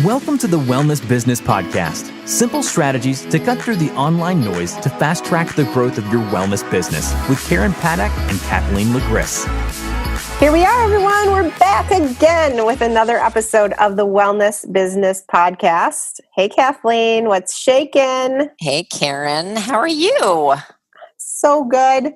Welcome to the Wellness Business Podcast. Simple strategies to cut through the online noise to fast track the growth of your wellness business with Karen Paddock and Kathleen Legris. Here we are, everyone. We're back again with another episode of the Wellness Business Podcast. Hey, Kathleen, what's shaking? Hey, Karen. How are you? So good.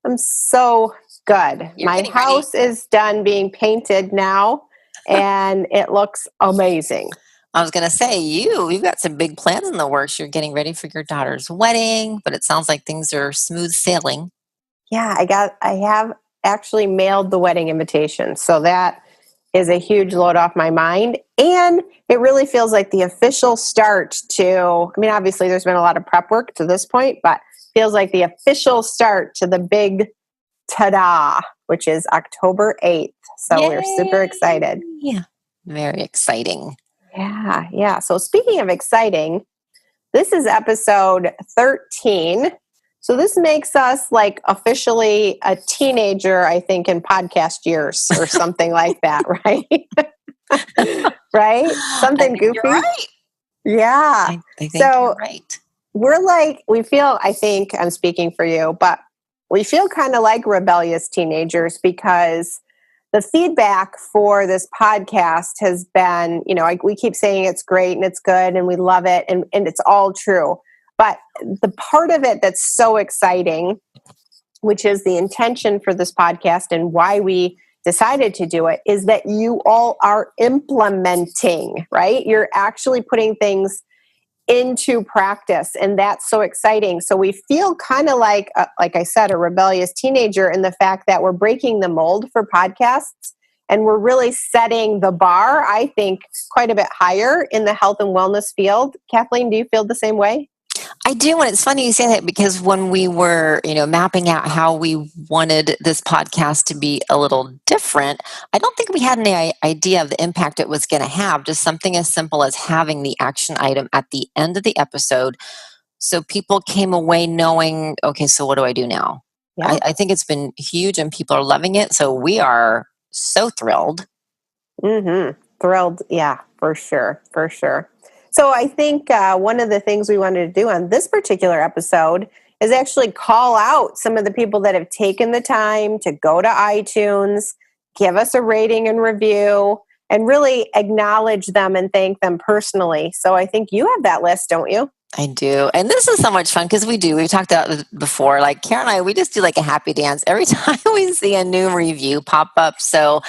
I'm so good. My house is done being painted now, and it looks amazing. I was going to say, you've got some big plans in the works. You're getting ready for your daughter's wedding, but it sounds like things are smooth sailing. Yeah, I have actually mailed the wedding invitation. So that is a huge load off my mind. And it really feels like the official start to, obviously there's been a lot of prep work to this point, but feels like the official start to the big ta-da, which is October 8th. So Yay! We're super excited. Yeah, very exciting. Yeah. So speaking of exciting, this is episode 13. So this makes us like officially a teenager, I think, in podcast years or something like that, right? Right? Something goofy. You're right. Yeah. I think you're right. We feel, I think I'm speaking for you, but we feel kind of like rebellious teenagers because the feedback for this podcast has been, we keep saying it's great and it's good and we love it and it's all true. But the part of it that's so exciting, which is the intention for this podcast and why we decided to do it, is that you all are implementing, right? You're actually putting things into practice, and that's so exciting. So we feel kind of like I said, a rebellious teenager in the fact that we're breaking the mold for podcasts, and we're really setting the bar, I think, quite a bit higher in the health and wellness field. Kathleen, do you feel the same way? I do, and it's funny you say that because when we were, mapping out how we wanted this podcast to be a little different, I don't think we had any idea of the impact it was going to have. Just something as simple as having the action item at the end of the episode, so people came away knowing, okay, so what do I do now? Yeah. I think it's been huge, and people are loving it. So we are so thrilled. Thrilled, yeah, for sure. So I think one of the things we wanted to do on this particular episode is actually call out some of the people that have taken the time to go to iTunes, give us a rating and review, and really acknowledge them and thank them personally. So I think you have that list, don't you? I do. And this is so much fun because we've talked about it before, like Karen and I, we just do like a happy dance every time we see a new review pop up. So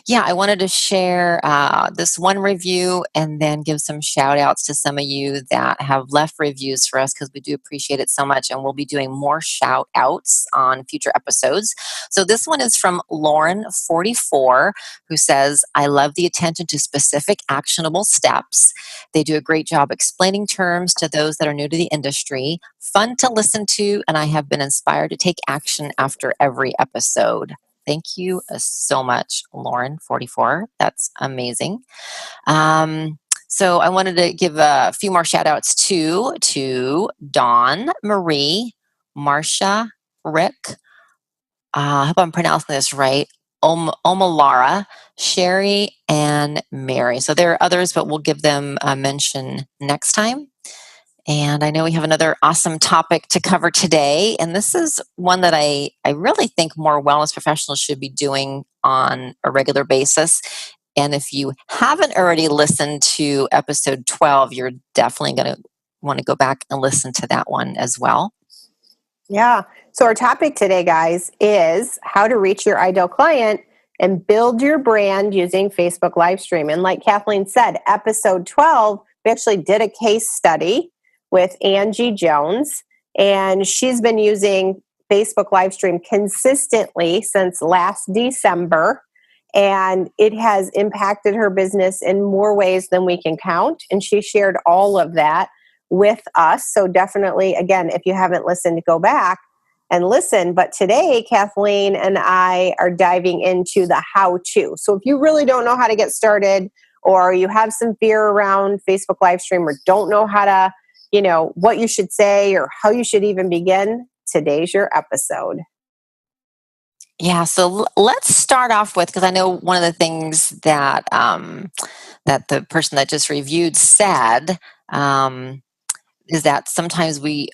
yeah, I wanted to share this one review and then give some shout outs to some of you that have left reviews for us because we do appreciate it so much. And we'll be doing more shout outs on future episodes. So this one is from Lauren44, who says, I love the attention to specific actionable steps. They do a great job explaining terms to those that are new to the industry, fun to listen to, and I have been inspired to take action after every episode. Thank you so much, Lauren44. That's amazing. So I wanted to give a few more shout outs to Dawn, Marie, Marcia, Rick, I hope I'm pronouncing this right, Omalara, Sherry, and Mary. So there are others, but we'll give them a mention next time. And I know we have another awesome topic to cover today. And this is one that I really think more wellness professionals should be doing on a regular basis. And if you haven't already listened to episode 12, you're definitely going to want to go back and listen to that one as well. Yeah. So our topic today, guys, is how to reach your ideal client and build your brand using Facebook Livestream. And like Kathleen said, episode 12, we actually did a case study with Angie Jones, and she's been using Facebook Livestream consistently since last December, and it has impacted her business in more ways than we can count, and she shared all of that with us. So definitely, again, if you haven't listened, go back and listen. But today, Kathleen and I are diving into the how-to. So if you really don't know how to get started, or you have some fear around Facebook Livestream, or don't know how to what you should say or how you should even begin, today's your episode. Yeah, so let's start off with, because I know one of the things that that the person that just reviewed said um, is that sometimes we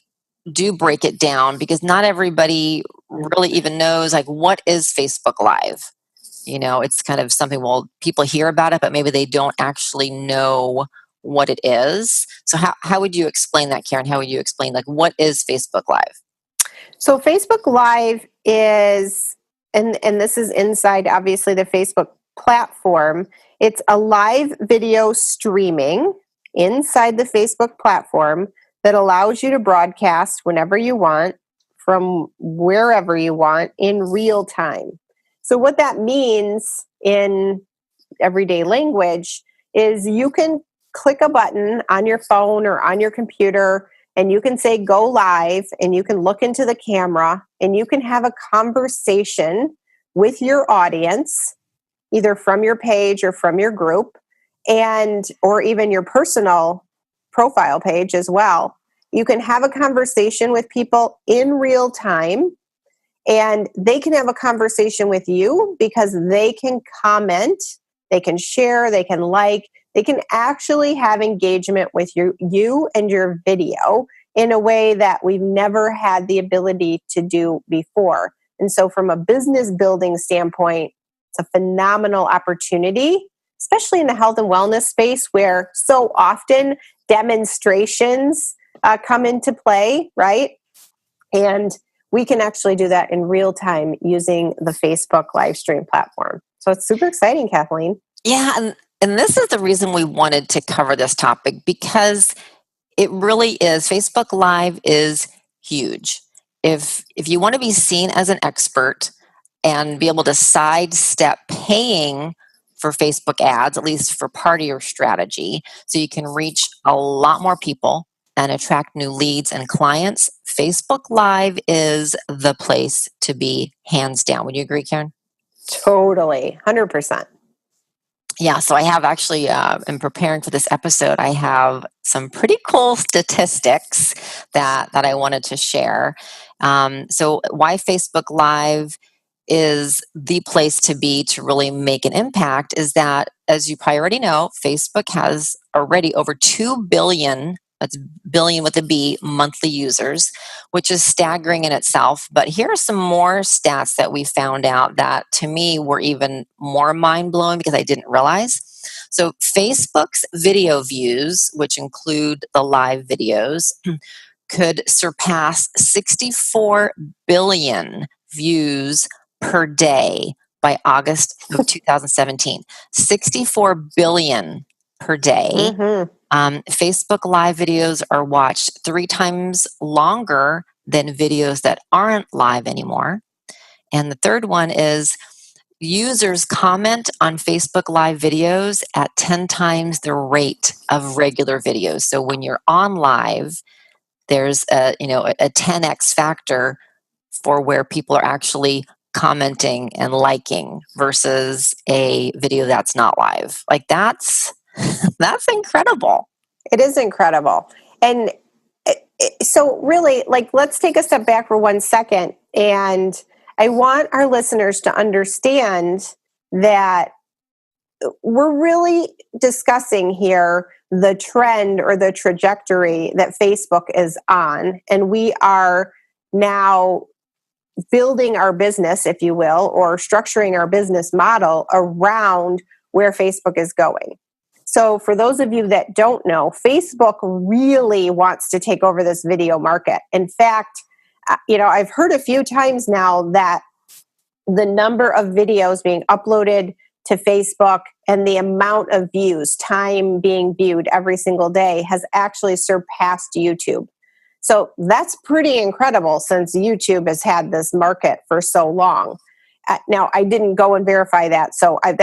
do break it down because not everybody really even knows, like, what is Facebook Live. It's kind of something, well, people hear about it, but maybe they don't actually know what it is. So how would you explain that, Karen? How would you explain, like, what is Facebook Live? So Facebook Live is, and this is inside obviously the Facebook platform. It's a live video streaming inside the Facebook platform that allows you to broadcast whenever you want from wherever you want in real time. So what that means in everyday language is you can click a button on your phone or on your computer and you can say go live and you can look into the camera and you can have a conversation with your audience either from your page or from your group and or even your personal profile page as well. You can have a conversation with people in real time and they can have a conversation with you because they can comment, they can share, they can like, they can actually have engagement with you and your video in a way that we've never had the ability to do before. And so from a business building standpoint, it's a phenomenal opportunity, especially in the health and wellness space where so often demonstrations come into play, right? And we can actually do that in real time using the Facebook live stream platform. So it's super exciting, Kathleen. Yeah, and this is the reason we wanted to cover this topic, because it really is. Facebook Live is huge. If you want to be seen as an expert and be able to sidestep paying for Facebook ads, at least for part of your strategy, so you can reach a lot more people and attract new leads and clients, Facebook Live is the place to be, hands down. Would you agree, Karen? Totally, 100%. Yeah, so I have actually, in preparing for this episode, I have some pretty cool statistics that I wanted to share. So, why Facebook Live is the place to be to really make an impact is that, as you probably already know, Facebook has already over 2 billion, that's billion with a B, monthly users, which is staggering in itself. But here are some more stats that we found out that to me were even more mind blowing because I didn't realize. So, Facebook's video views, which include the live videos, could surpass 64 billion views per day by August of 2017. 64 billion per day. Mm-hmm. Facebook Live videos are watched 3 times longer than videos that aren't live anymore. And the third one is users comment on Facebook Live videos at 10 times the rate of regular videos. So when you're on live, there's a 10x factor for where people are actually commenting and liking versus a video that's not live. Like that's incredible. It is incredible. And so really, like, let's take a step back for 1 second. And I want our listeners to understand that we're really discussing here the trend or the trajectory that Facebook is on. And we are now building our business, if you will, or structuring our business model around where Facebook is going. So for those of you that don't know, Facebook really wants to take over this video market. In fact, I've heard a few times now that the number of videos being uploaded to Facebook and the amount of views, time being viewed every single day, has actually surpassed YouTube. So that's pretty incredible since YouTube has had this market for so long. Now, I didn't go and verify that, so I've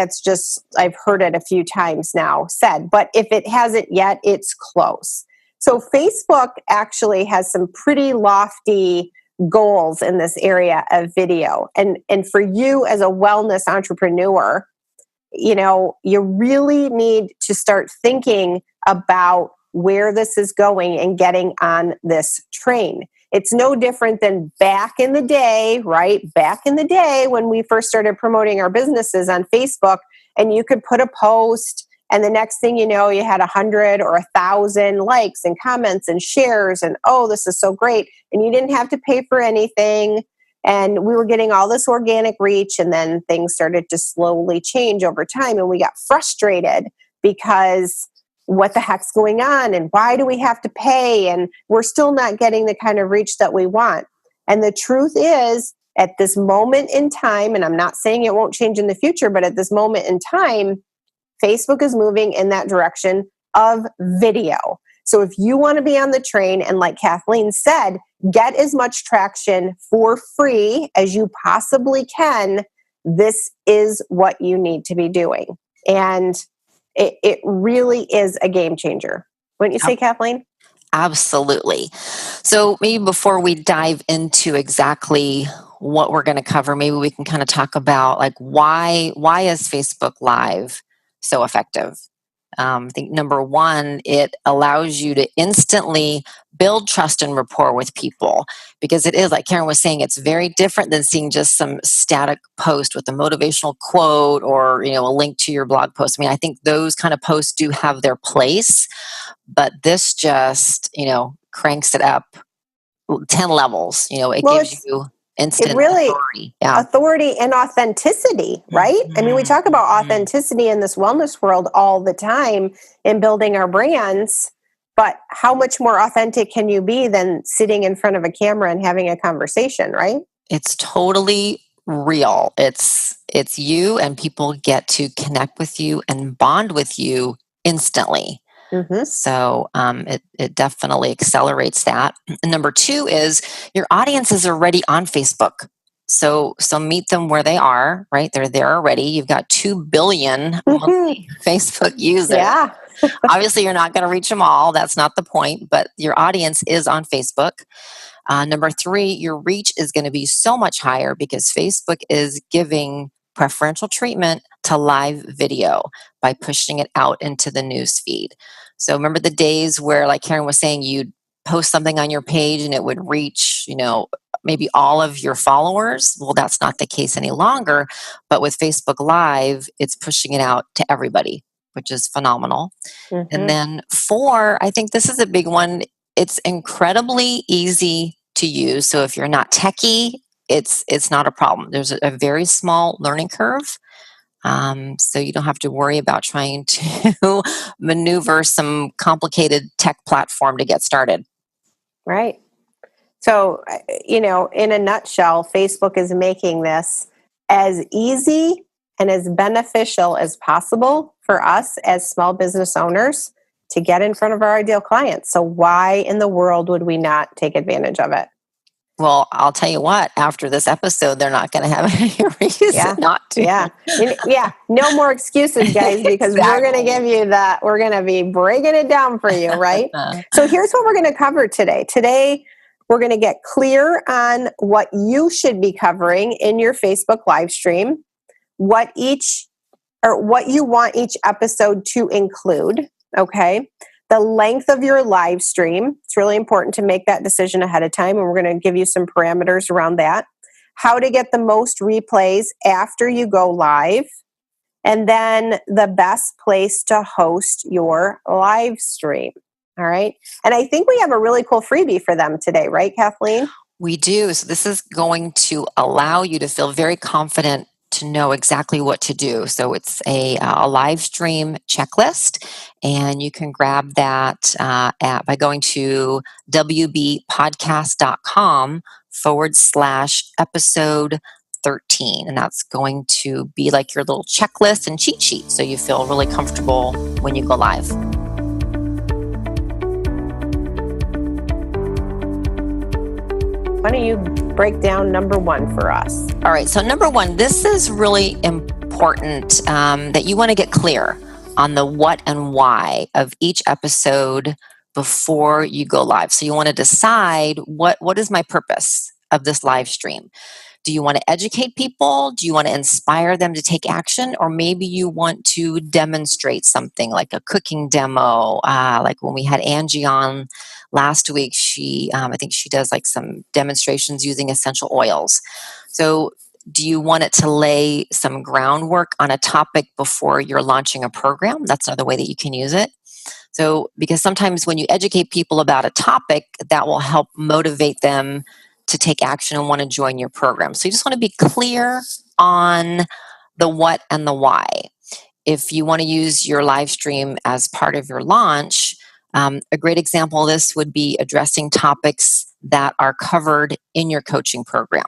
heard it a few times now said, but if it hasn't yet, it's close. So Facebook actually has some pretty lofty goals in this area of video. And for you as a wellness entrepreneur, you really need to start thinking about where this is going and getting on this train. It's no different than back in the day, right? Back in the day when we first started promoting our businesses on Facebook, and you could put a post, and the next thing you know, you had 100 or 1,000 likes and comments and shares, and oh, this is so great. And you didn't have to pay for anything. And we were getting all this organic reach, and then things started to slowly change over time. And we got frustrated because what the heck's going on? And why do we have to pay? And we're still not getting the kind of reach that we want. And the truth is, at this moment in time, and I'm not saying it won't change in the future, but at this moment in time, Facebook is moving in that direction of video. So if you want to be on the train, and like Kathleen said, get as much traction for free as you possibly can, this is what you need to be doing. And it really is a game changer. Wouldn't you say, Kathleen? Absolutely. So maybe before we dive into exactly what we're going to cover, maybe we can kind of talk about like why is Facebook Live so effective? I think number one, it allows you to instantly build trust and rapport with people, because it is, like Karen was saying, it's very different than seeing just some static post with a motivational quote or, a link to your blog post. I mean, I think those kind of posts do have their place, but this just, cranks it up 10 levels. It gives you instant authority. Yeah. Authority and authenticity, right? Mm-hmm. I mean, we talk about authenticity in this wellness world all the time in building our brands, but how much more authentic can you be than sitting in front of a camera and having a conversation, right? It's totally real. It's you, and people get to connect with you and bond with you instantly. Mm-hmm. So it definitely accelerates that. And number two is your audience is already on Facebook. So meet them where they are, right? They're there already. You've got 2 billion monthly Facebook users. Yeah. Obviously, you're not going to reach them all. That's not the point, but your audience is on Facebook. Number three, your reach is going to be so much higher because Facebook is giving preferential treatment to live video by pushing it out into the news feed. So remember the days where, like Karen was saying, you'd post something on your page and it would reach, maybe all of your followers? Well, that's not the case any longer. But with Facebook Live, it's pushing it out to everybody, which is phenomenal. Mm-hmm. And then 4, I think this is a big one. It's incredibly easy to use. So if you're not techie, it's not a problem. There's a very small learning curve. So you don't have to worry about trying to maneuver some complicated tech platform to get started. Right. So, in a nutshell, Facebook is making this as easy and as beneficial as possible for us as small business owners to get in front of our ideal clients. So why in the world would we not take advantage of it? Well, I'll tell you what, after this episode, they're not going to have any reason not to. Yeah. No more excuses, guys, because We're going to give you that. We're going to be breaking it down for you, right? So here's what we're going to cover today. Today, we're going to get clear on what you should be covering in your Facebook live stream, what you want each episode to include, okay? The length of your live stream. It's really important to make that decision ahead of time, and we're going to give you some parameters around that. How to get the most replays after you go live, and then the best place to host your live stream. All right. And I think we have a really cool freebie for them today, right, Kathleen? We do. So this is going to allow you to feel very confident to know exactly what to do. So it's a live stream checklist, and you can grab that by going to wbpodcast.com/episode 13. And that's going to be like your little checklist and cheat sheet. So you feel really comfortable when you go live. Why don't you break down number 1 for us? All right. So number 1, this is really important that you want to get clear on the what and why of each episode before you go live. So you want to decide what is my purpose of this live stream. Do you want to educate people? Do you want to inspire them to take action? Or maybe you want to demonstrate something like a cooking demo. Like when we had Angie on last week, I think she does like some demonstrations using essential oils. So do you want it to lay some groundwork on a topic before you're launching a program? That's another way that you can use it. So, because sometimes when you educate people about a topic, that will help motivate them to take action and want to join your program. So, you just want to be clear on the what and the why. If you want to use your live stream as part of your launch, a great example of this would be addressing topics that are covered in your coaching program.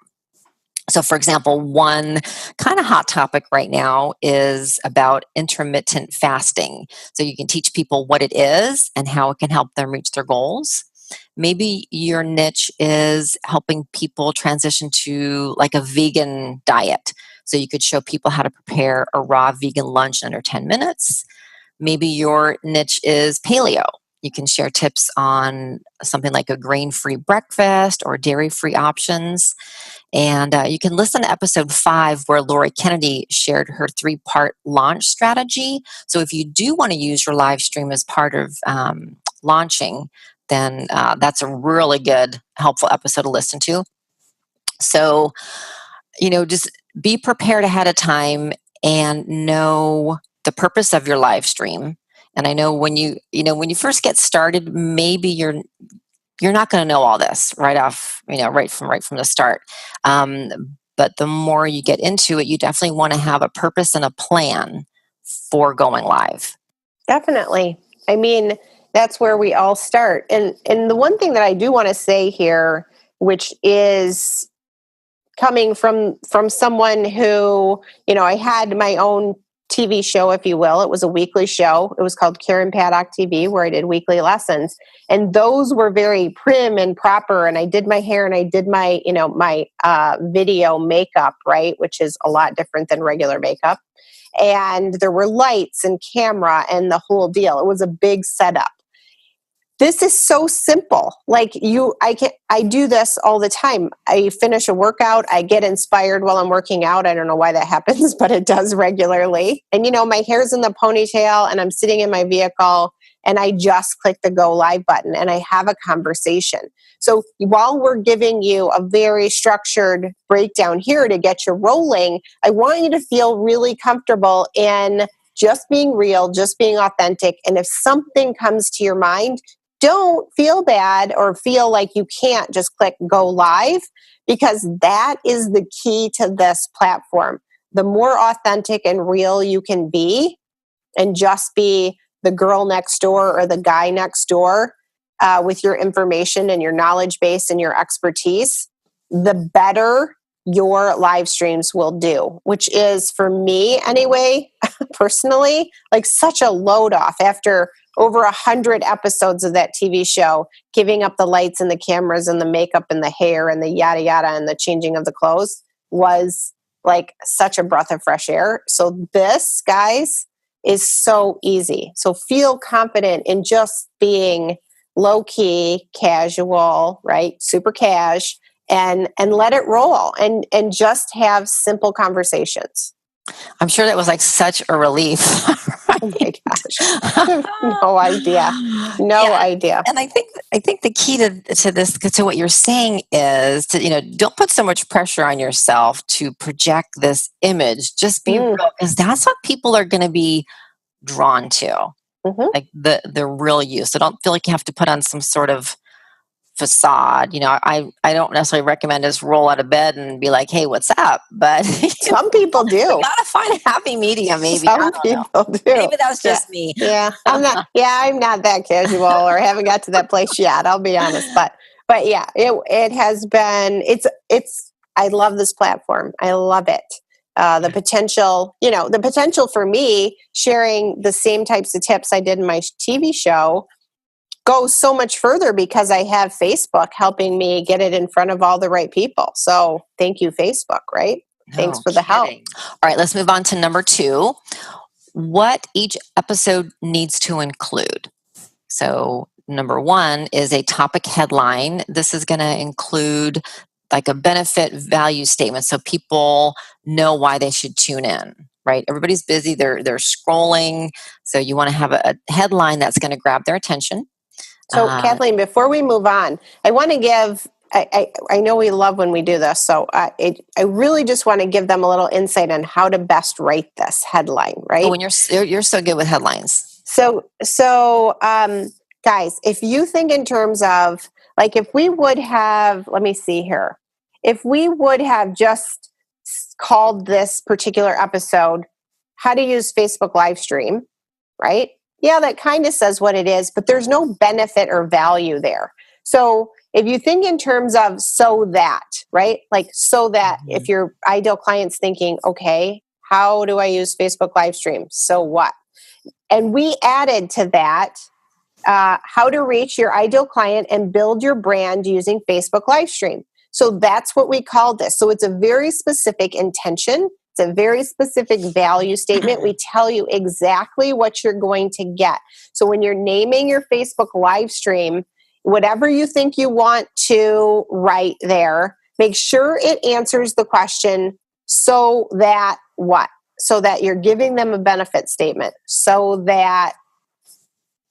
So, for example, one kind of hot topic right now is about intermittent fasting. So, you can teach people what it is and how it can help them reach their goals. Maybe your niche is helping people transition to like a vegan diet. So, you could show people how to prepare a raw vegan lunch in under 10 minutes. Maybe your niche is paleo. You can share tips on something like a grain-free breakfast or dairy-free options. And you can listen to episode 5 where Lori Kennedy shared her 3-part launch strategy. So if you do want to use your live stream as part of launching, then that's a really good, helpful episode to listen to. So, just be prepared ahead of time and know the purpose of your live stream. And I know when you first get started, maybe you're not going to know all this right off, right from the start. But the more you get into it, you definitely want to have a purpose and a plan for going live. Definitely. I mean, that's where we all start. And the one thing that I do want to say here, which is coming from someone who, I had my own TV show, if you will. It was a weekly show. It was called Karen Paddock TV, where I did weekly lessons. And those were very prim and proper. And I did my hair and I did my, my video makeup, right? Which is a lot different than regular makeup. And there were lights and camera and the whole deal. It was a big setup. This is so simple. Like I do this all the time. I finish a workout. I get inspired while I'm working out. I don't know why that happens, but it does regularly. And my hair's in the ponytail and I'm sitting in my vehicle and I just click the go live button and I have a conversation. So while we're giving you a very structured breakdown here to get you rolling, I want you to feel really comfortable in just being real, just being authentic. And if something comes to your mind, don't feel bad or feel like you can't just click go live, because that is the key to this platform. The more authentic and real you can be and just be the girl next door or the guy next door with your information and your knowledge base and your expertise, the better your live streams will do, which is, for me anyway, personally, like such a load off after over 100 episodes of that TV show, giving up the lights and the cameras and the makeup and the hair and the yada yada and the changing of the clothes was like such a breath of fresh air. So this, guys, is so easy. So feel confident in just being low key, casual, right? Super cash, and let it roll and just have simple conversations. I'm sure that was like such a relief. Oh my gosh. No idea. No idea. And I think the key to this, to what you're saying, is to, don't put so much pressure on yourself to project this image. Just be real, because that's what people are going to be drawn to. Mm-hmm. Like the real you. So don't feel like you have to put on some sort of facade. I don't necessarily recommend just roll out of bed and be like, hey, what's up? But some people do. You gotta find a happy medium, maybe. Some people do. Maybe that's just me. Yeah. I'm not that casual or haven't got to that place yet, I'll be honest. But yeah, it has been, it's I love this platform. I love it. The potential for me sharing the same types of tips I did in my TV show goes so much further because I have Facebook helping me get it in front of all the right people. So thank you, Facebook, right? Thanks for the help. All right, let's move on to number 2. What each episode needs to include. So number 1 is a topic headline. This is going to include like a benefit value statement so people know why they should tune in, right? Everybody's busy, they're scrolling, so you want to have a headline that's going to grab their attention. So, Kathleen, before we move on, I want to give, I know we love when we do this, so I really just want to give them a little insight on how to best write this headline, right? Oh, and you're so good with headlines. So, guys, if you think in terms of, like, if we would have, let me see here, if we would have just called this particular episode, How to Use Facebook Livestream, right? Yeah, that kind of says what it is, but there's no benefit or value there. So if you think in terms of so that, right? Like, so that if your ideal client's thinking, okay, how do I use Facebook Livestream? So what? And we added to that how to reach your ideal client and build your brand using Facebook Livestream. So that's what we called this. So it's a very specific intention. It's a very specific value statement. We tell you exactly what you're going to get. So when you're naming your Facebook Livestream, whatever you think you want to write there, make sure it answers the question, so that what? So that you're giving them a benefit statement, so that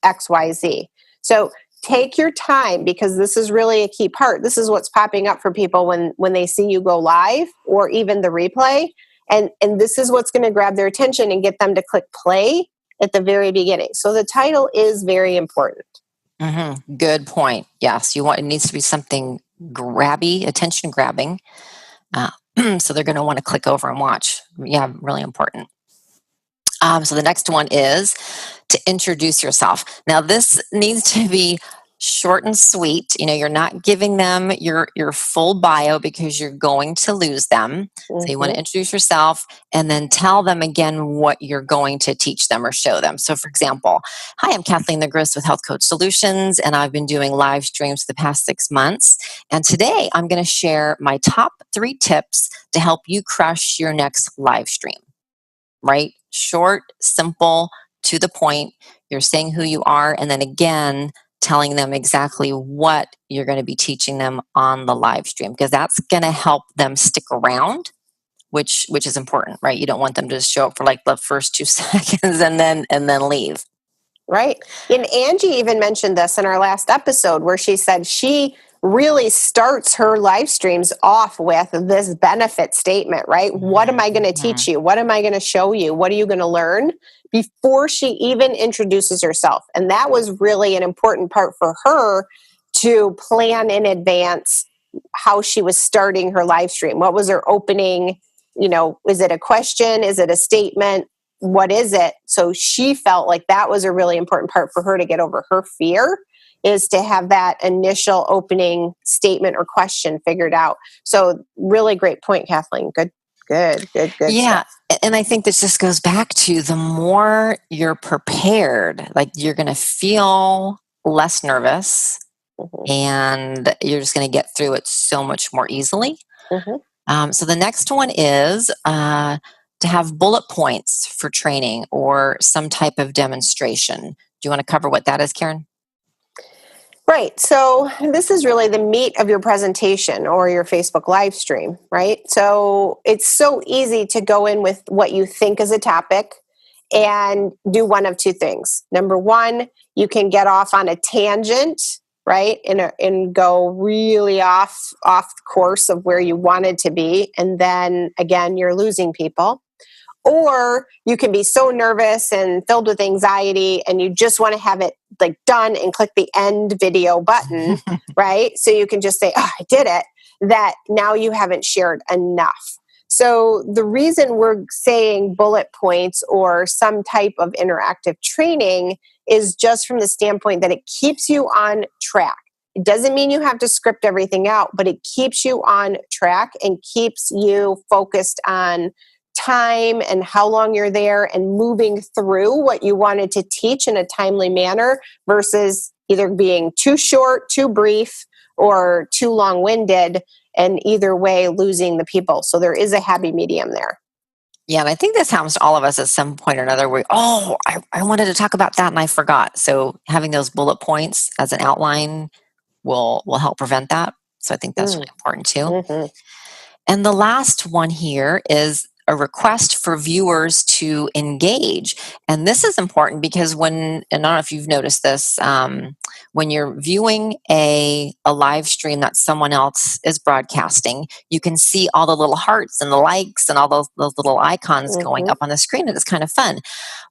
XYZ. So take your time, because this is really a key part. This is what's popping up for people when they see you go live or even the replay. And this is what's going to grab their attention and get them to click play at the very beginning. So the title is very important. Mm-hmm. Good point. Yes, it needs to be something grabby, attention grabbing. So they're going to want to click over and watch. Yeah, really important. So the next one is to introduce yourself. Now this needs to be short and sweet. You're not giving them your full bio because you're going to lose them. Mm-hmm. So you want to introduce yourself and then tell them again what you're going to teach them or show them. So for example, hi, I'm Kathleen the Grist with Health Coach Solutions, and I've been doing live streams for the past 6 months. And today I'm going to share my top 3 tips to help you crush your next live stream. Right? Short, simple, to the point. You're saying who you are, and then again, telling them exactly what you're going to be teaching them on the live stream, because that's going to help them stick around, which is important, right? You don't want them to show up for like the first 2 seconds and then leave. Right. And Angie even mentioned this in our last episode, where she said she really starts her live streams off with this benefit statement, right? What am I going to teach you? What am I going to show you? What are you going to learn? Before she even introduces herself. And that was really an important part for her to plan in advance how she was starting her live stream. What was her opening? Is it a question? Is it a statement? What is it? So she felt like that was a really important part for her to get over her fear, is to have that initial opening statement or question figured out. So really great point, Kathleen. Good. Yeah. Stuff. And I think this just goes back to the more you're prepared, like you're going to feel less nervous, and you're just going to get through it so much more easily. So the next one is to have bullet points for training or some type of demonstration. Do you want to cover what that is, Karen? Right. So this is really the meat of your presentation or your Facebook live stream, right? So it's so easy to go in with what you think is a topic and do one of 2 things. Number 1, you can get off on a tangent, right? And go really off course of where you wanted to be. And then again, you're losing people. Or you can be so nervous and filled with anxiety and you just want to have it like done and click the end video button, right? So you can just say, oh, I did it, that now you haven't shared enough. So the reason we're saying bullet points or some type of interactive training is just from the standpoint that it keeps you on track. It doesn't mean you have to script everything out, but it keeps you on track and keeps you focused on time and how long you're there and moving through what you wanted to teach in a timely manner versus either being too short, too brief, or too long-winded, and either way losing the people. So there is a happy medium there. Yeah, and I think this happens to all of us at some point or another where, I wanted to talk about that and I forgot. So having those bullet points as an outline will help prevent that. So I think that's really important too. Mm-hmm. And the last one here is a request for viewers to engage. And this is important because and I don't know if you've noticed this, when you're viewing a live stream that someone else is broadcasting, you can see all the little hearts and the likes and all those little icons going up on the screen. And it's kind of fun.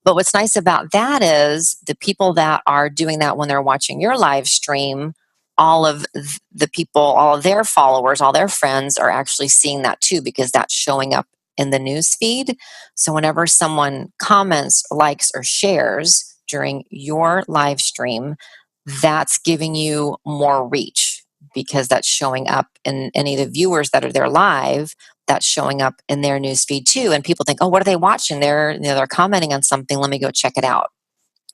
But what's nice about that is the people that are doing that when they're watching your live stream, all of the people, all of their followers, all their friends are actually seeing that too, because that's showing up in the news feed. So whenever someone comments, likes, or shares during your live stream, that's giving you more reach because that's showing up in any of the viewers that are there live. That's showing up in their news feed too. And people think, oh, what are they watching? They're commenting on something. Let me go check it out.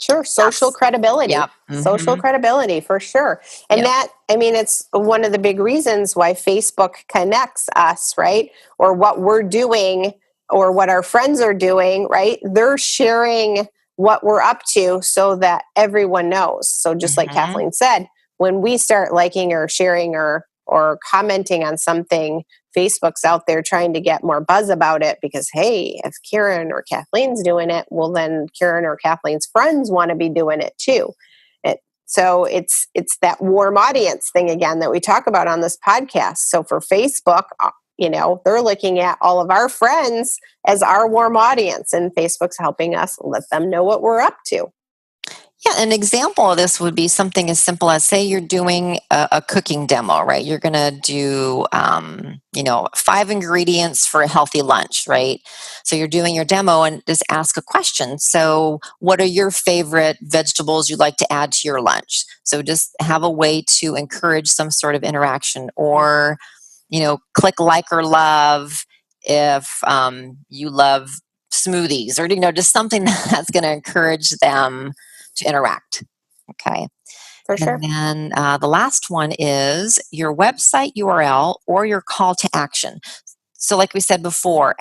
Sure. Social credibility. Yep. Social credibility for sure. And it's one of the big reasons why Facebook connects us, right? Or what we're doing or what our friends are doing, right? They're sharing what we're up to so that everyone knows. So just like Kathleen said, when we start liking or sharing or commenting on something, Facebook's out there trying to get more buzz about it because, hey, if Karen or Kathleen's doing it, well, then Karen or Kathleen's friends want to be doing it too. So it's that warm audience thing again that we talk about on this podcast. So for Facebook, they're looking at all of our friends as our warm audience, and Facebook's helping us let them know what we're up to. Yeah, an example of this would be something as simple as, say you're doing a cooking demo, right? You're going to do, 5 ingredients for a healthy lunch, right? So you're doing your demo and just ask a question. So what are your favorite vegetables you'd like to add to your lunch? So just have a way to encourage some sort of interaction, or, click like or love if you love smoothies, or, just something that's going to encourage them to interact. Okay. For sure. And then the last one is your website URL or your call to action. So like we said before,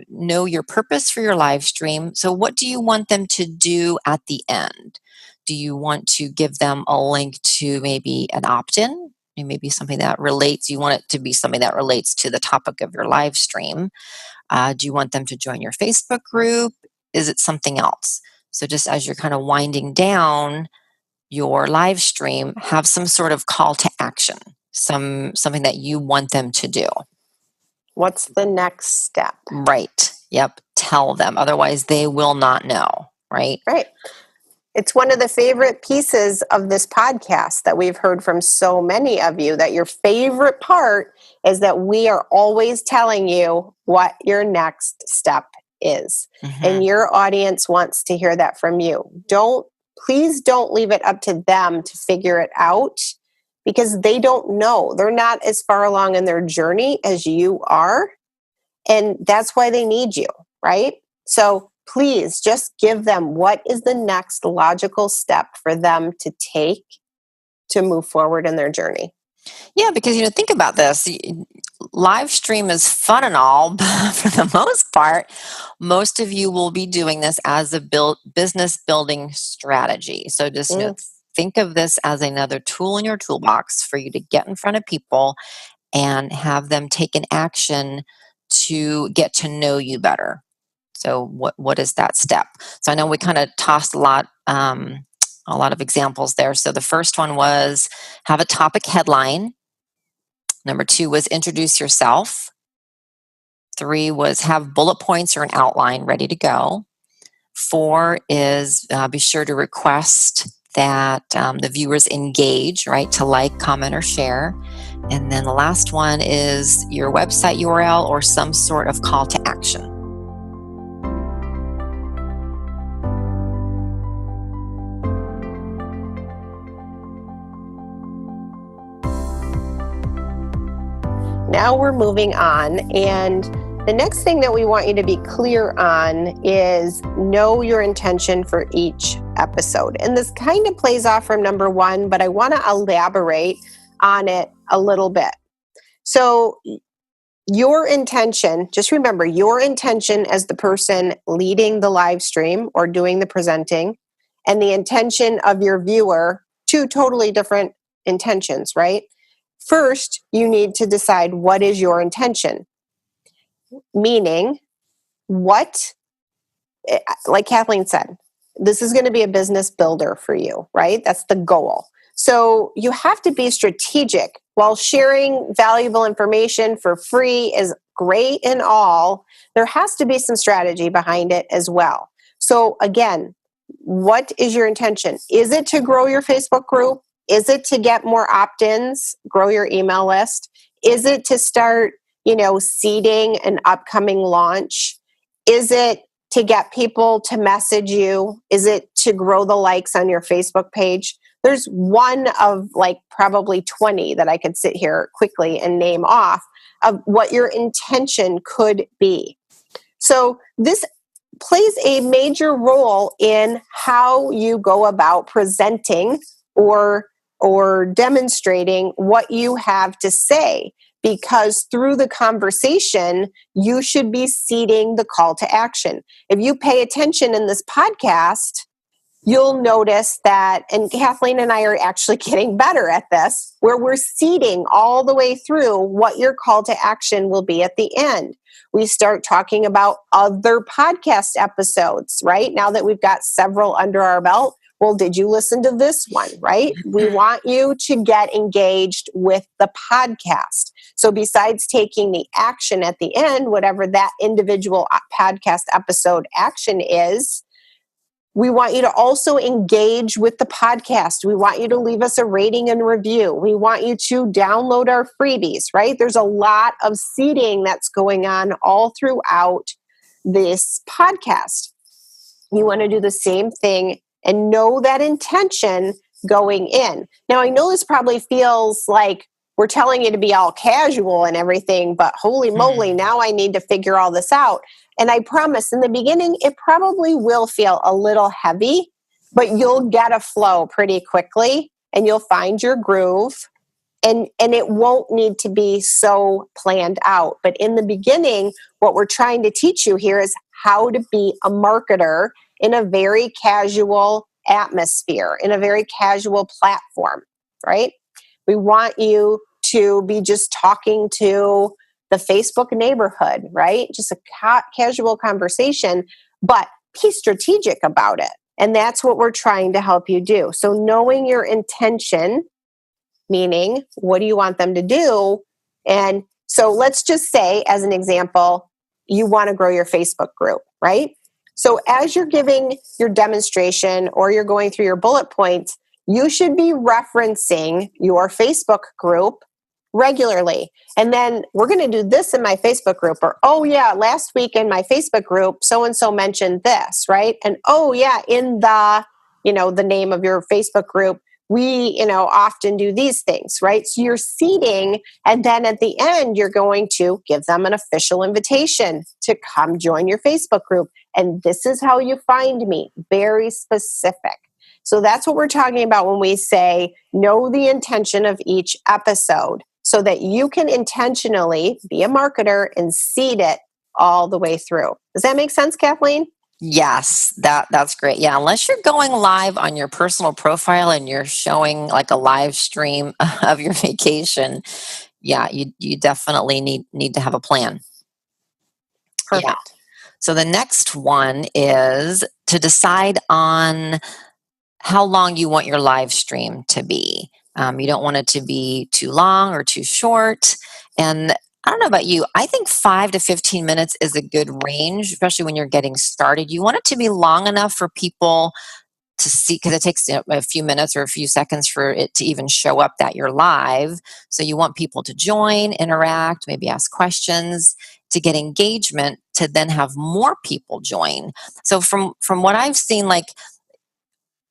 know your purpose for your live stream. So what do you want them to do at the end? Do you want to give them a link to maybe an opt-in? Maybe something that relates, you want it to be something that relates to the topic of your live stream. Do you want them to join your Facebook group? Is it something else? So just as you're kind of winding down your live stream, have some sort of call to action, something that you want them to do. What's the next step? Right. Yep. Tell them. Otherwise, they will not know. Right. Right. It's one of the favorite pieces of this podcast that we've heard from so many of you, that your favorite part is that we are always telling you what your next step is. And your audience wants to hear that from you. Please don't leave it up to them to figure it out, because they don't know. They're not as far along in their journey as you are. And that's why they need you, right? So please just give them what is the next logical step for them to take to move forward in their journey. Yeah, because, think about this. Live stream is fun and all, but for the most part, most of you will be doing this as a business building strategy. So just think of this as another tool in your toolbox for you to get in front of people and have them take an action to get to know you better. So what is that step? So I know we kind of tossed a lot of examples there. So the first one was have a topic headline. Number 2 was introduce yourself. 3 was have bullet points or an outline ready to go. 4 is be sure to request that the viewers engage, right, to like, comment, or share. And then the last one is your website URL or some sort of call to action. Now we're moving on, and the next thing that we want you to be clear on is know your intention for each episode. And this kind of plays off from number 1, but I want to elaborate on it a little bit. So your intention, just remember your intention as the person leading the live stream or doing the presenting, and the intention of your viewer, 2 totally different intentions, right? first you need to decide what is your intention. Meaning, what, like Kathleen said, this is going to be a business builder for you, right? That's the goal. So you have to be strategic. While sharing valuable information for free is great and all, there has to be some strategy behind it as well. So again, what is your intention? Is it to grow your Facebook group? Is it to get more opt-ins, grow your email list? Is it to start, seeding an upcoming launch? Is it to get people to message you? Is it to grow the likes on your Facebook page? There's one of probably 20 that I could sit here quickly and name off of what your intention could be. So this plays a major role in how you go about presenting or demonstrating what you have to say, because through the conversation, you should be seeding the call to action. If you pay attention in this podcast, you'll notice that, and Kathleen and I are actually getting better at this, where we're seeding all the way through what your call to action will be at the end. We start talking about other podcast episodes, right? Now that we've got several under our belt, well, did you listen to this one, right? We want you to get engaged with the podcast. So besides taking the action at the end, whatever that individual podcast episode action is, we want you to also engage with the podcast. We want you to leave us a rating and review. We want you to download our freebies, right? There's a lot of seeding that's going on all throughout this podcast. You want to do the same thing and know that intention going in. Now, I know this probably feels like we're telling you to be all casual and everything, but holy moly, now I need to figure all this out. And I promise in the beginning, it probably will feel a little heavy, but you'll get a flow pretty quickly and you'll find your groove, and it won't need to be so planned out. But in the beginning, what we're trying to teach you here is how to be a marketer in a very casual atmosphere, in a very casual platform, right? We want you to be just talking to the Facebook neighborhood, right? Just a casual conversation, but be strategic about it. And that's what we're trying to help you do. So knowing your intention, meaning what do you want them to do? And so let's just say, as an example, you want to grow your Facebook group, right? So as you're giving your demonstration or you're going through your bullet points, you should be referencing your Facebook group regularly. And then we're going to do this in my Facebook group, or, oh yeah, last week in my Facebook group, so-and-so mentioned this, right? And oh yeah, in the, the name of your Facebook group, we, often do these things, right? So you're seeding, and then at the end, you're going to give them an official invitation to come join your Facebook group. And this is how you find me, very specific. So that's what we're talking about when we say know the intention of each episode, so that you can intentionally be a marketer and seed it all the way through. Does that make sense, Kathleen? Yes, that's great. Yeah, unless you're going live on your personal profile and you're showing like a live stream of your vacation, yeah, you definitely need to have a plan. Perfect. Yeah. So the next one is to decide on how long you want your live stream to be. You don't want it to be too long or too short. And I don't know about you, I think 5 to 15 minutes is a good range, especially when you're getting started. You want it to be long enough for people to see, because it takes a few minutes or a few seconds for it to even show up that you're live. So you want people to join, interact, maybe ask questions, to get engagement, to then have more people join. So from what I've seen, like,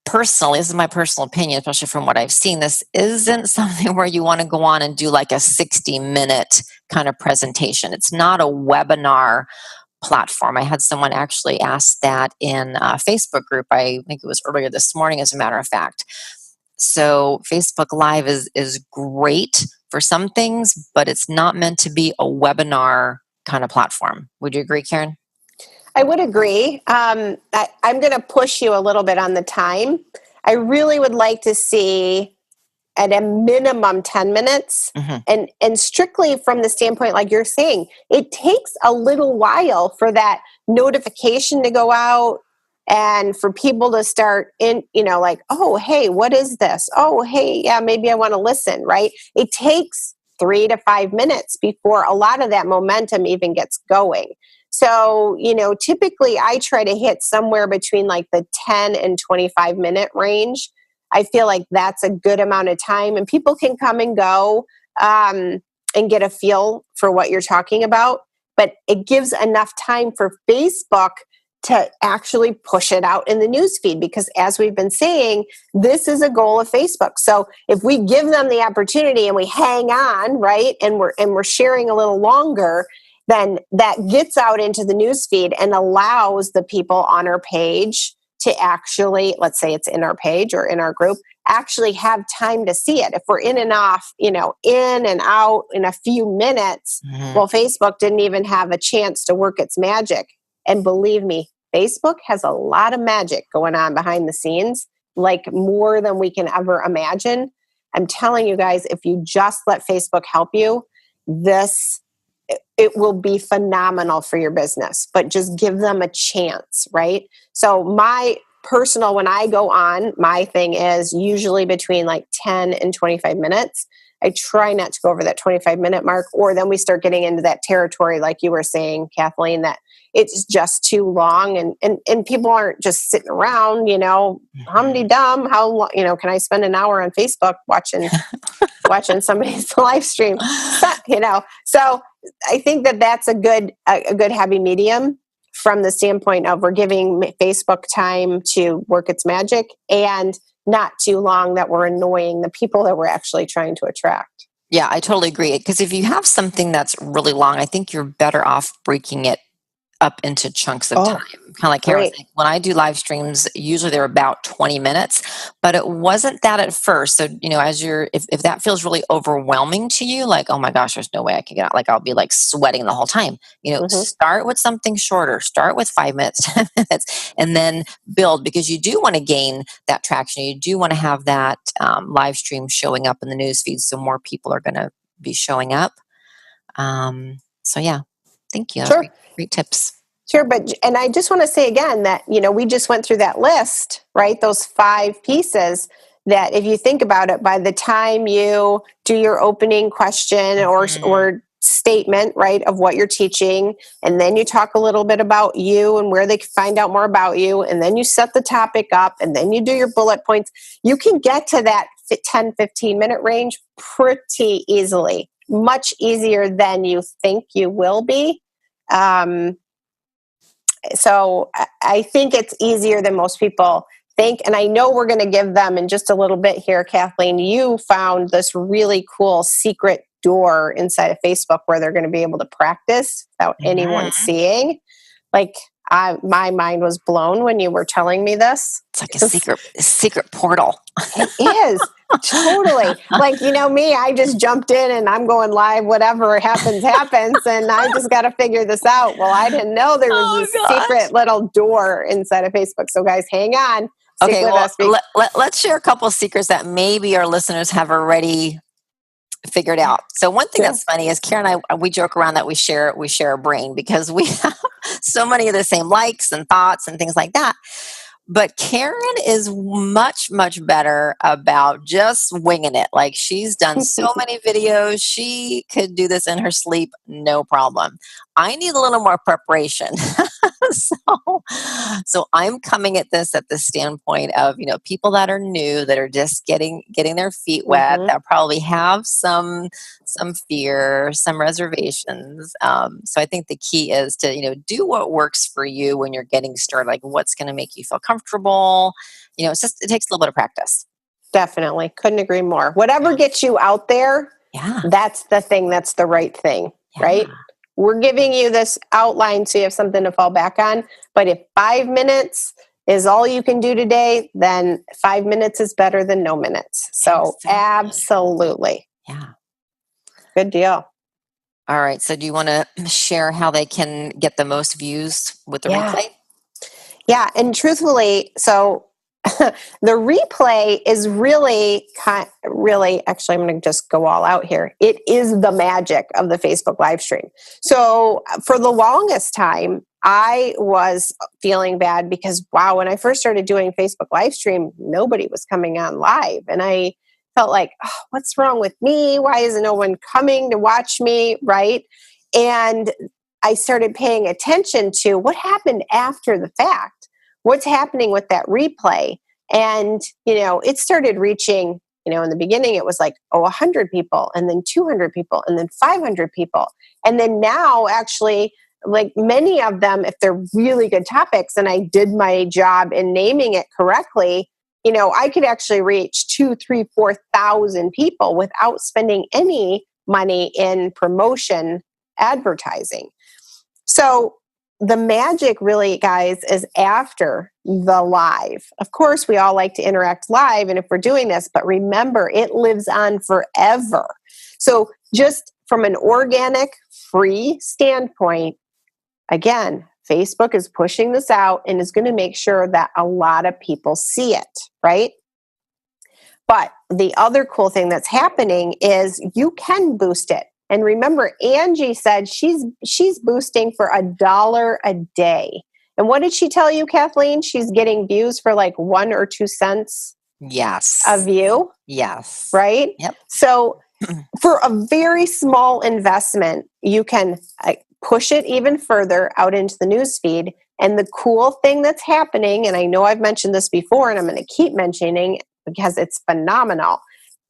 personally, this is my personal opinion, especially from what I've seen, this isn't something where you want to go on and do like a 60-minute kind of presentation. It's not a webinar platform. I had someone actually ask that in a Facebook group. I think it was earlier this morning, as a matter of fact. So Facebook Live is great for some things, but it's not meant to be a webinar kind of platform. Would you agree, Karen? I would agree. I'm going to push you a little bit on the time. I really would like to see at a minimum 10 minutes. And strictly from the standpoint, like you're saying, it takes a little while for that notification to go out and for people to start in, like, oh, hey, what is this? Oh, hey, yeah, maybe I want to listen, right? It takes 3 to 5 minutes before a lot of that momentum even gets going. So, typically I try to hit somewhere between like the 10 and 25 minute range. I feel like that's a good amount of time, and people can come and go and get a feel for what you're talking about. But it gives enough time for Facebook to actually push it out in the newsfeed, because as we've been saying, this is a goal of Facebook. So if we give them the opportunity and we hang on, right, and we're sharing a little longer, then that gets out into the newsfeed and allows the people on our page to actually, let's say it's in our page or in our group, actually have time to see it. If we're in and off, in and out in a few minutes, well, Facebook didn't even have a chance to work its magic. And believe me, Facebook has a lot of magic going on behind the scenes, like more than we can ever imagine. I'm telling you guys, if you just let Facebook help you, it will be phenomenal for your business, but just give them a chance, right? So my personal, when I go on, my thing is usually between like 10 and 25 minutes. I try not to go over that 25-minute mark, or then we start getting into that territory, like you were saying, Kathleen, that it's just too long, and people aren't just sitting around, humdy-dum. How long, can I spend an hour on Facebook watching somebody's live stream? So I think that's a good happy medium from the standpoint of we're giving Facebook time to work its magic, and not too long that we're annoying the people that we're actually trying to attract. Yeah, I totally agree. Because if you have something that's really long, I think you're better off breaking it up into chunks of time. Kind of like Karen was saying, when I do live streams, usually they're about 20 minutes, but it wasn't that at first. So, if that feels really overwhelming to you, like, oh my gosh, there's no way I can get out. Like, I'll be like sweating the whole time. Start with something shorter, start with 5 minutes, 10 minutes, and then build, because you do want to gain that traction. You do want to have that live stream showing up in the newsfeed, so more people are going to be showing up. So yeah, thank you. Sure. Great tips. Sure. And I just want to say again that, we just went through that list, right? Those 5 pieces that, if you think about it, by the time you do your opening question or statement, right, of what you're teaching, and then you talk a little bit about you and where they can find out more about you, and then you set the topic up, and then you do your bullet points, you can get to that 10, 15-minute range pretty easily, much easier than you think you will be. So I think it's easier than most people think. And I know we're going to give them in just a little bit here, Kathleen. You found this really cool secret door inside of Facebook where they're going to be able to practice without anyone seeing. Like, my mind was blown when you were telling me this. It's like a secret portal. It is. Totally. Like, me, I just jumped in and I'm going live, whatever happens, and I just got to figure this out. Well, I didn't know there was secret little door inside of Facebook. So guys, hang on. Okay, well, let's share a couple of secrets that maybe our listeners have already figured out. So one thing that's funny is Karen and I, we joke around that we share a brain, because we have so many of the same likes and thoughts and things like that. But Karen is much, much better about just winging it. Like, she's done so many videos. She could do this in her sleep, no problem. I need a little more preparation. So I'm coming at this at the standpoint of, people that are new, that are just getting their feet wet, that probably have some fear, some reservations. So I think the key is to, do what works for you when you're getting started. Like, what's going to make you feel comfortable. It takes a little bit of practice. Definitely. Couldn't agree more. Whatever gets you out there, that's the thing. That's the right thing, right? We're giving you this outline so you have something to fall back on. But if 5 minutes is all you can do today, then 5 minutes is better than no minutes. So absolutely. Yeah. Good deal. All right. So do you want to share how they can get the most views with the replay? Yeah. And truthfully, so the replay is really, actually, I'm going to just go all out here. It is the magic of the Facebook live stream. So for the longest time, I was feeling bad because, wow, when I first started doing Facebook live stream, nobody was coming on live. And I felt like, oh, what's wrong with me? Why isn't no one coming to watch me? Right. And I started paying attention to what happened after the fact. What's happening with that replay? And, it started reaching, in the beginning, it was like, 100 people, and then 200 people, and then 500 people. And then now, actually, like many of them, if they're really good topics, and I did my job in naming it correctly, I could actually reach 2, 3, 4,000 people without spending any money in promotion advertising. So the magic really, guys, is after the live. Of course, we all like to interact live, and if we're doing this, but remember, it lives on forever. So just from an organic, free standpoint, again, Facebook is pushing this out and is going to make sure that a lot of people see it, right? But the other cool thing that's happening is you can boost it. And remember, Angie said she's boosting for $1 a day. And what did she tell you, Kathleen? She's getting views for like 1 or 2 cents Yes. a view. Yes. Right? Yep. So for a very small investment, you can push it even further out into the newsfeed. And the cool thing that's happening, and I know I've mentioned this before, and I'm going to keep mentioning it because it's phenomenal.